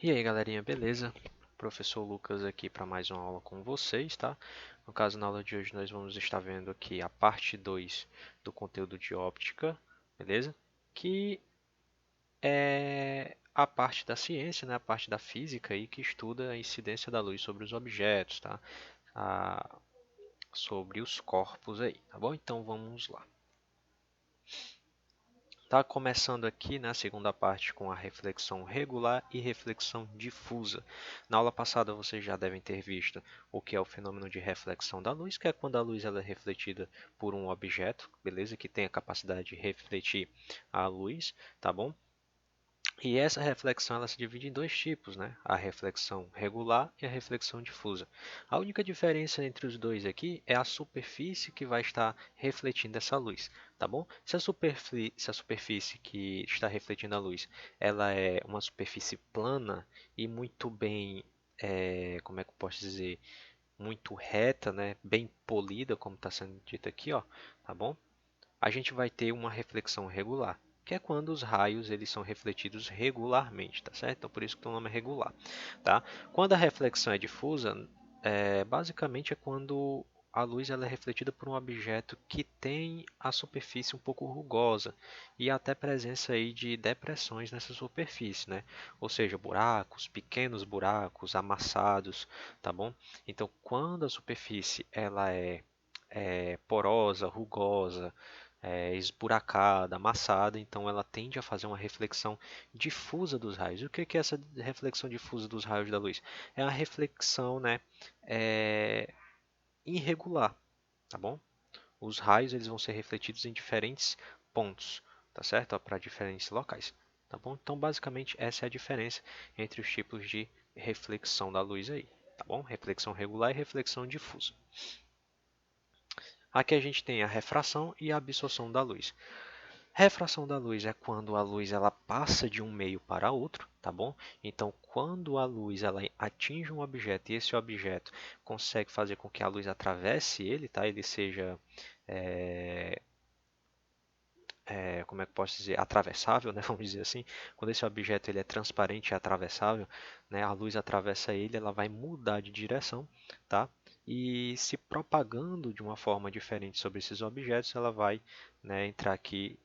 E aí, galerinha, beleza? Professor Lucas aqui para mais uma aula com vocês, tá? No caso, na aula de hoje nós vamos estar vendo aqui a parte 2 do conteúdo de óptica, beleza? Que é a parte da ciência, né? A parte da física aí que estuda a incidência da luz sobre os objetos, tá? Sobre os corpos aí, tá bom? Então vamos lá. Tá começando aqui na segunda parte com a reflexão regular e reflexão difusa. Na aula passada vocês já devem ter visto o que é o fenômeno de reflexão da luz, que é quando a luz ela é refletida por um objeto, beleza? Que tem a capacidade de refletir a luz, tá bom? E essa reflexão ela se divide em dois tipos, né? A reflexão regular e a reflexão difusa. A única diferença entre os dois aqui é a superfície que vai estar refletindo essa luz, tá bom? Se a superfície que está refletindo a luz, ela é uma superfície plana e muito bem, como é que eu posso dizer, muito reta, né? Bem polida, como está sendo dito aqui, ó, tá bom? A gente vai ter uma reflexão regular, que é quando os raios eles são refletidos regularmente, tá certo? Então por isso que o nome é regular, tá? Quando a reflexão é difusa, basicamente é quando a luz ela é refletida por um objeto que tem a superfície um pouco rugosa e até presença aí de depressões nessa superfície, né? Ou seja, buracos, pequenos buracos, amassados, tá bom? Então, quando a superfície ela é porosa, rugosa, esburacada, amassada, então ela tende a fazer uma reflexão difusa dos raios. E o que é essa reflexão difusa dos raios da luz? É uma reflexão, né, é, irregular, tá bom? Os raios eles vão ser refletidos em diferentes pontos, tá certo? Para diferentes locais, tá bom? Então, basicamente, essa é a diferença entre os tipos de reflexão da luz aí, tá bom? Reflexão regular e reflexão difusa. Aqui a gente tem a refração e a absorção da luz. Refração da luz é quando a luz ela passa de um meio para outro, tá bom? Então, quando a luz ela atinge um objeto e esse objeto consegue fazer com que a luz atravesse ele, tá? Ele seja, é, como é que eu posso dizer, atravessável, né? Vamos dizer assim. Quando esse objeto ele é transparente e atravessável, né? A luz atravessa ele, ela vai mudar de direção, tá? E se propagando de uma forma diferente sobre esses objetos, ela vai, né, entrar aqui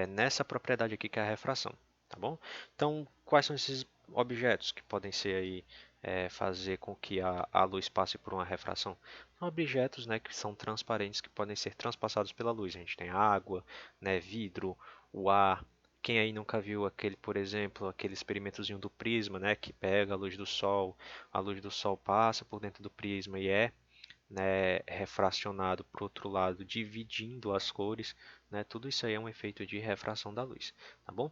nessa propriedade aqui que é a refração, tá bom? Então, quais são esses objetos que podem ser aí fazer com que a luz passe por uma refração? São objetos, né, que são transparentes, que podem ser transpassados pela luz. A gente tem água, né, vidro, o ar. Quem aí nunca viu aquele, por exemplo, aquele experimentozinho do prisma, né, que pega a luz do sol passa por dentro do prisma e né, refracionado para o outro lado, dividindo as cores, né, tudo isso aí é um efeito de refração da luz, tá bom?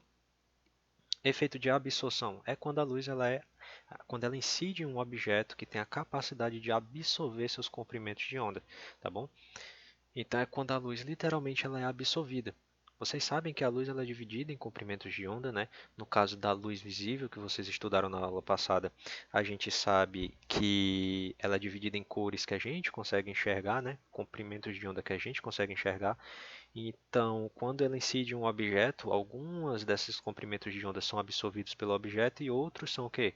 Efeito de absorção é quando a luz quando ela incide em um objeto que tem a capacidade de absorver seus comprimentos de onda, tá bom? Então é quando a luz literalmente ela é absorvida. Vocês sabem que a luz ela é dividida em comprimentos de onda, né? No caso da luz visível que vocês estudaram na aula passada, a gente sabe que ela é dividida em cores que a gente consegue enxergar, né? Comprimentos de onda que a gente consegue enxergar. Então, quando ela incide em um objeto, algumas desses comprimentos de onda são absorvidos pelo objeto e outros são o quê?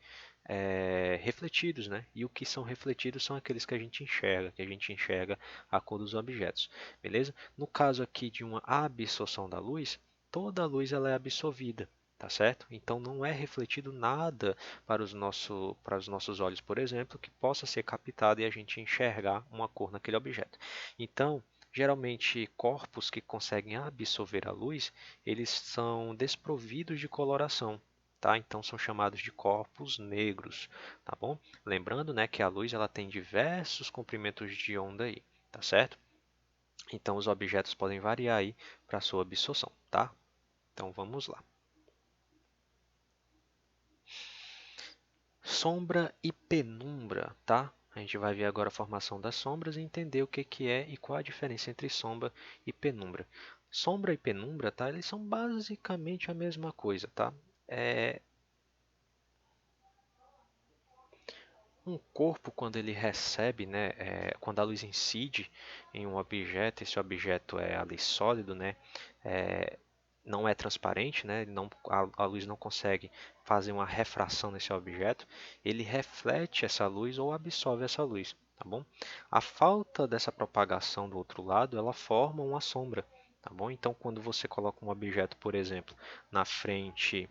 Refletidos, né? E o que são refletidos são aqueles que a gente enxerga a cor dos objetos, beleza? No caso aqui de uma absorção da luz, toda a luz ela é absorvida, tá certo? Então não é refletido nada para os nossos olhos, por exemplo, que possa ser captado e a gente enxergar uma cor naquele objeto. Então, geralmente, corpos que conseguem absorver a luz, eles são desprovidos de coloração, tá? Então são chamados de corpos negros, tá bom? Lembrando, né, que a luz ela tem diversos comprimentos de onda aí, tá certo? Então os objetos podem variar aí para sua absorção, tá? Então vamos lá. Sombra e penumbra, tá? A gente vai ver agora a formação das sombras e entender o que que é e qual a diferença entre sombra e penumbra. Sombra e penumbra, tá? Eles são basicamente a mesma coisa, tá? É um corpo quando ele recebe, né? Quando a luz incide em um objeto, esse objeto é ali sólido, né? não é transparente, né? A luz não consegue fazer uma refração nesse objeto, ele reflete essa luz ou absorve essa luz, tá bom? A falta dessa propagação do outro lado, ela forma uma sombra, tá bom? Então, quando você coloca um objeto, por exemplo, na frente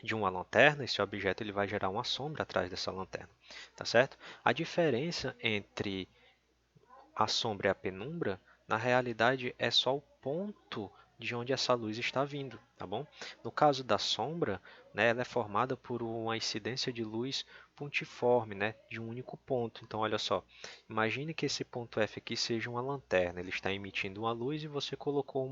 de uma lanterna, esse objeto ele vai gerar uma sombra atrás dessa lanterna, tá certo? A diferença entre a sombra e a penumbra, na realidade é só o ponto de onde essa luz está vindo, tá bom? No caso da sombra, né, ela é formada por uma incidência de luz pontiforme, né, de um único ponto. Então, olha só, imagine que esse ponto F aqui seja uma lanterna, ele está emitindo uma luz e você colocou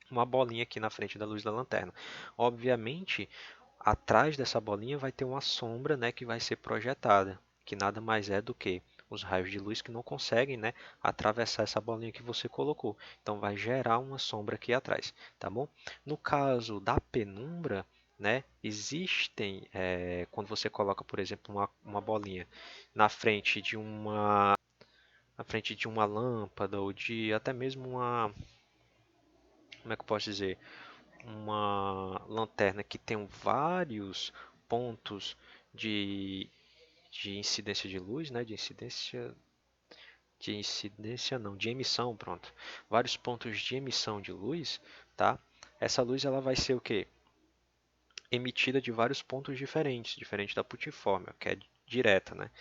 uma bolinha aqui na frente da luz da lanterna. Obviamente, atrás dessa bolinha vai ter uma sombra, né, que vai ser projetada, que nada mais é do que os raios de luz que não conseguem, né, atravessar essa bolinha que você colocou. Então vai gerar uma sombra aqui atrás, tá bom? No caso da penumbra, né, existem, quando você coloca, por exemplo, uma bolinha na frente na frente de uma lâmpada ou de até mesmo uma, como é que eu posso dizer, uma lanterna que tem vários pontos de, de incidência de luz, né? De incidência não, de emissão, pronto. Vários pontos de emissão de luz, tá? Essa luz ela vai ser o quê? Emitida de vários pontos diferentes, diferente da putiforme, que é direta, né?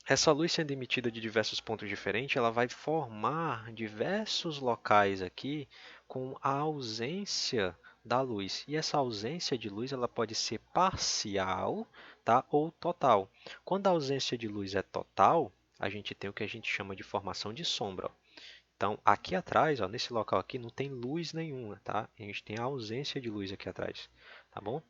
Essa luz sendo emitida de diversos pontos diferentes, ela vai formar diversos locais aqui com a ausência da luz. E essa ausência de luz ela pode ser parcial, tá? Ou total. Quando a ausência de luz é total, a gente tem o que a gente chama de formação de sombra. Ó. Então, aqui atrás, ó, nesse local aqui, não tem luz nenhuma, tá? A gente tem a ausência de luz aqui atrás, tá bom?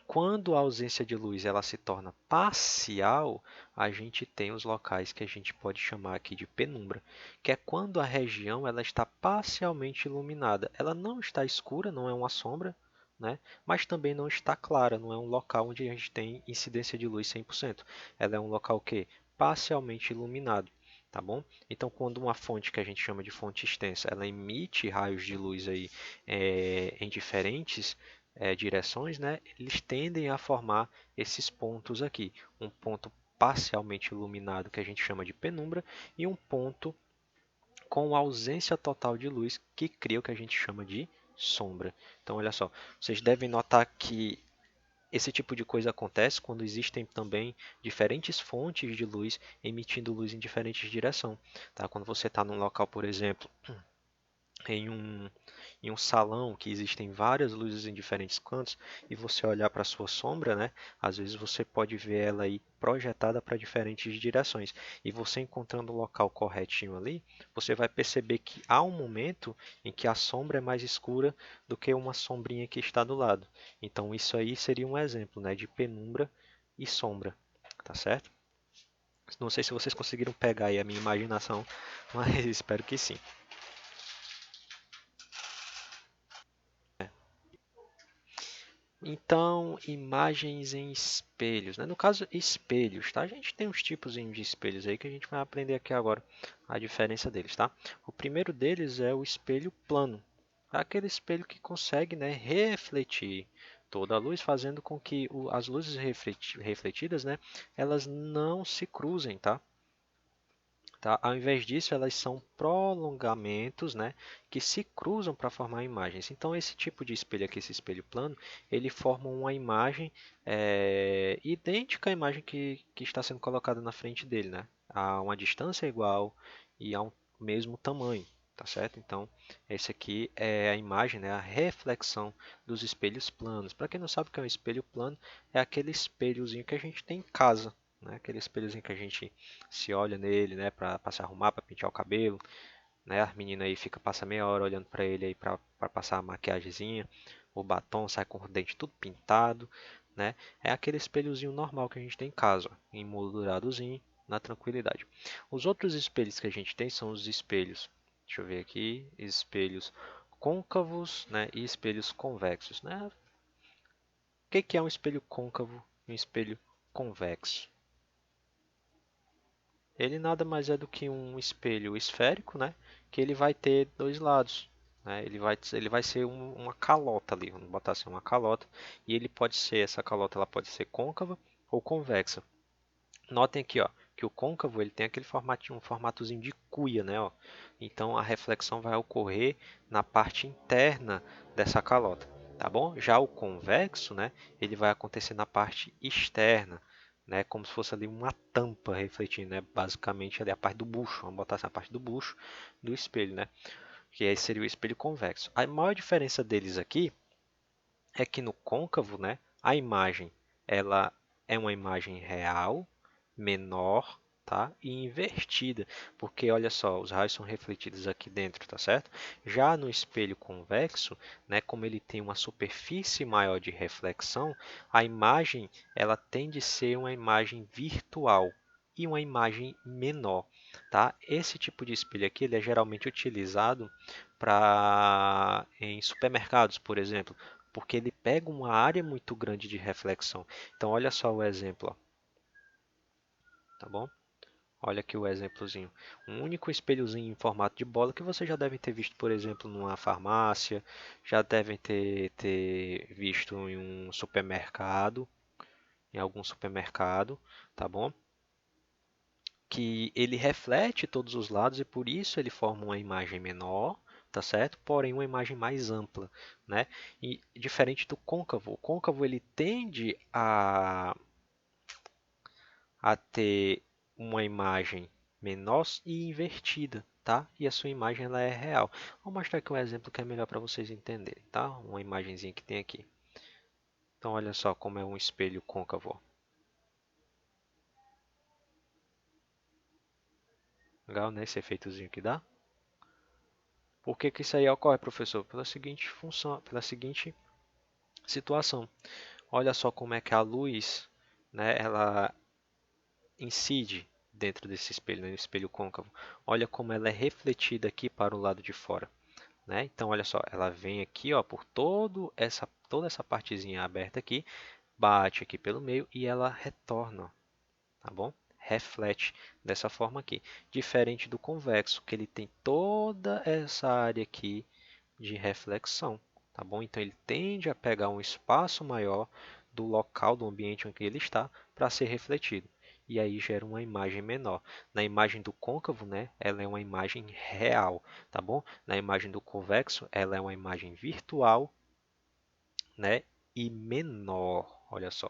Quando a ausência de luz ela se torna parcial, a gente tem os locais que a gente pode chamar aqui de penumbra, que é quando a região ela está parcialmente iluminada. Ela não está escura, não é uma sombra, né? Mas também não está clara, não é um local onde a gente tem incidência de luz 100%. Ela é um local que parcialmente iluminado. Tá bom? Então, quando uma fonte que a gente chama de fonte extensa, ela emite raios de luz aí, em diferentes direções, né, eles tendem a formar esses pontos aqui. Um ponto parcialmente iluminado, que a gente chama de penumbra, e um ponto com ausência total de luz, que cria o que a gente chama de sombra. Então, olha só, vocês devem notar que esse tipo de coisa acontece quando existem também diferentes fontes de luz emitindo luz em diferentes direções. Tá? Quando você está num local, por exemplo, em um salão que existem várias luzes em diferentes cantos e você olhar para a sua sombra, né? Às vezes você pode ver ela aí projetada para diferentes direções. E você encontrando o local corretinho ali, você vai perceber que há um momento em que a sombra é mais escura do que uma sombrinha que está do lado. Então isso aí seria um exemplo, né, de penumbra e sombra, tá certo? Não sei se vocês conseguiram pegar aí a minha imaginação, mas espero que sim. Então, imagens em espelhos, né? No caso, espelhos, tá? A gente tem uns tipos de espelhos aí que a gente vai aprender aqui agora a diferença deles, tá? O primeiro deles é o espelho plano. É aquele espelho que consegue, né, refletir toda a luz, fazendo com que as luzes refletidas, né, elas não se cruzem, tá? Tá? Ao invés disso, elas são prolongamentos, né, que se cruzam para formar imagens. Então, esse tipo de espelho aqui, esse espelho plano, ele forma uma imagem idêntica à imagem que está sendo colocada na frente dele, né? A uma distância igual e a um mesmo tamanho, tá certo? Então, esse aqui é a imagem, né, a reflexão dos espelhos planos. Para quem não sabe o que é um espelho plano, é aquele espelhozinho que a gente tem em casa, né? Aquele espelhozinho que a gente se olha nele, né, para se arrumar, para pentear o cabelo, né? A menina aí passa meia hora olhando para ele aí para passar a maquiagemzinha, o batom sai com o dente tudo pintado, né? É aquele espelhozinho normal que a gente tem em casa, ó, emolduradozinho, na tranquilidade. Os outros espelhos que a gente tem são os espelhos, deixa eu ver aqui, espelhos côncavos, né, e espelhos convexos, né? O que que é um espelho côncavo e um espelho convexo? Ele nada mais é do que um espelho esférico, né? Que ele vai ter dois lados, né? Ele vai ser uma calota ali, vamos botar assim, uma calota. E ele pode ser, essa calota ela pode ser côncava ou convexa. Notem aqui, ó, que o côncavo ele tem aquele formatinho, um formatozinho de cuia, né? Ó. Então a reflexão vai ocorrer na parte interna dessa calota, tá bom? Já o convexo, né? Ele vai acontecer na parte externa, né? Como se fosse ali uma tampa refletindo, né? Basicamente ali a parte do bucho, vamos botar assim, a parte do bucho do espelho, né? Que aí seria o espelho convexo. A maior diferença deles aqui é que no côncavo, né, a imagem ela é uma imagem real, menor, tá? E invertida, porque olha só, os raios são refletidos aqui dentro, tá certo? Já no espelho convexo, né, como ele tem uma superfície maior de reflexão, a imagem ela tende a ser uma imagem virtual e uma imagem menor, tá? Esse tipo de espelho aqui ele é geralmente utilizado para em supermercados, por exemplo, porque ele pega uma área muito grande de reflexão. Então, olha só o exemplo, ó, tá bom? Olha aqui o exemplozinho. Um único espelhozinho em formato de bola que você já deve ter visto, por exemplo, numa farmácia, já devem ter visto em um supermercado, em algum supermercado, tá bom? Que ele reflete todos os lados e por isso ele forma uma imagem menor, tá certo? Porém uma imagem mais ampla, né? E diferente do côncavo, o côncavo ele tende a ter uma imagem menor e invertida, tá? E a sua imagem ela é real. Vou mostrar aqui um exemplo que é melhor para vocês entenderem, tá? Uma imagenzinha que tem aqui. Então olha só como é um espelho côncavo. Legal, né? Esse efeitozinho que dá. Por que que isso aí ocorre, professor? Pela seguinte função, pela seguinte situação. Olha só como é que a luz, né, ela incide dentro desse espelho, né, no espelho côncavo. Olha como ela é refletida aqui para o lado de fora, né? Então, olha só, ela vem aqui, ó, por toda essa partezinha aberta aqui, bate aqui pelo meio e ela retorna, tá bom? Reflete dessa forma aqui, diferente do convexo, que ele tem toda essa área aqui de reflexão, tá bom? Então ele tende a pegar um espaço maior do local, do ambiente em que ele está, para ser refletido. E aí gera uma imagem menor. Na imagem do côncavo, né, ela é uma imagem real, tá bom? Na imagem do convexo, ela é uma imagem virtual, né, e menor. Olha só,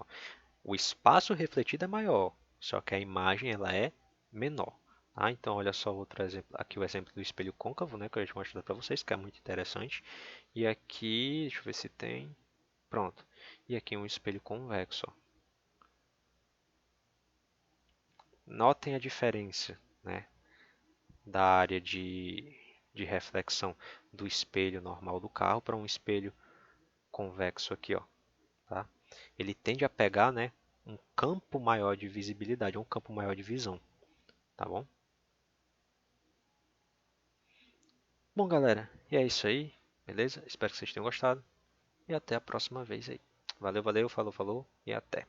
o espaço refletido é maior, só que a imagem ela é menor. Tá? Então, olha só outro exemplo, aqui o exemplo do espelho côncavo, né, que eu já mostrei para vocês, que é muito interessante. E aqui, deixa eu ver se tem, pronto. E aqui um espelho convexo. Ó. Notem a diferença, né, da área de reflexão do espelho normal do carro para um espelho convexo aqui, ó, tá? Ele tende a pegar, né, um campo maior de visibilidade, um campo maior de visão, tá bom? Bom, galera, e é isso aí, beleza? Espero que vocês tenham gostado e até a próxima vez aí. Valeu, valeu, falou, falou e até.